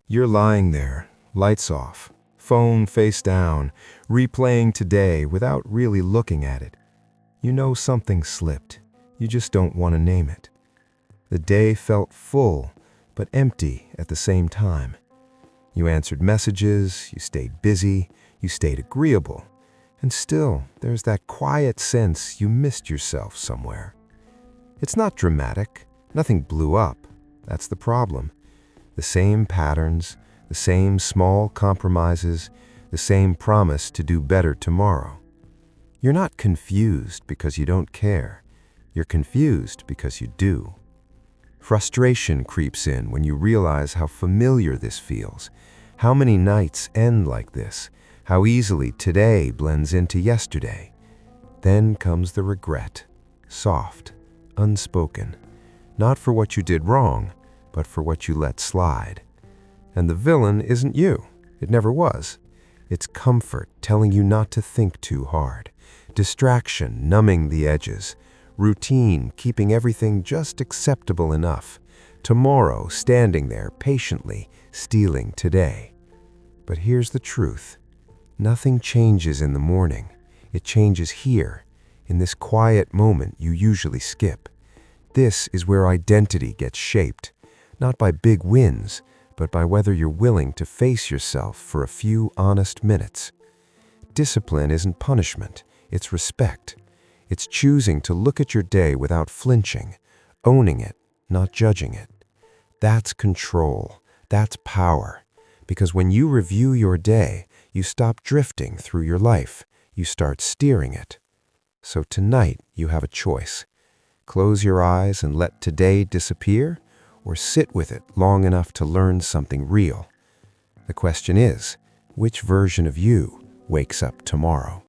You're lying there, lights off, phone face down, replaying today without really looking at it. You know something slipped. You just don't want to name it. The day felt full, but empty at the same time. You answered messages, you stayed busy, you stayed agreeable, and still there's that quiet sense you missed yourself somewhere. It's not dramatic, nothing blew up. That's the problem. The same patterns, the same small compromises, the same promise to do better tomorrow. You're not confused because you don't care. You're confused because you do. Frustration creeps in when you realize how familiar this feels, how many nights end like this, how easily today blends into yesterday. Then comes the regret, soft, unspoken, not for what you did wrong, but for what you let slide. And the villain isn't you. It never was. It's comfort telling you not to think too hard, distraction numbing the edges, routine keeping everything just acceptable enough, tomorrow standing there patiently stealing today. But here's the truth. Nothing changes in the morning. It changes here, in this quiet moment you usually skip. This is where identity gets shaped, not by big wins, but by whether you're willing to face yourself for a few honest minutes. Discipline isn't punishment, it's respect. It's choosing to look at your day without flinching, owning it, not judging it. That's control, that's power. Because when you review your day, you stop drifting through your life, you start steering it. So tonight you have a choice. Close your eyes and let today disappear, or sit with it long enough to learn something real. The question is, which version of you wakes up tomorrow?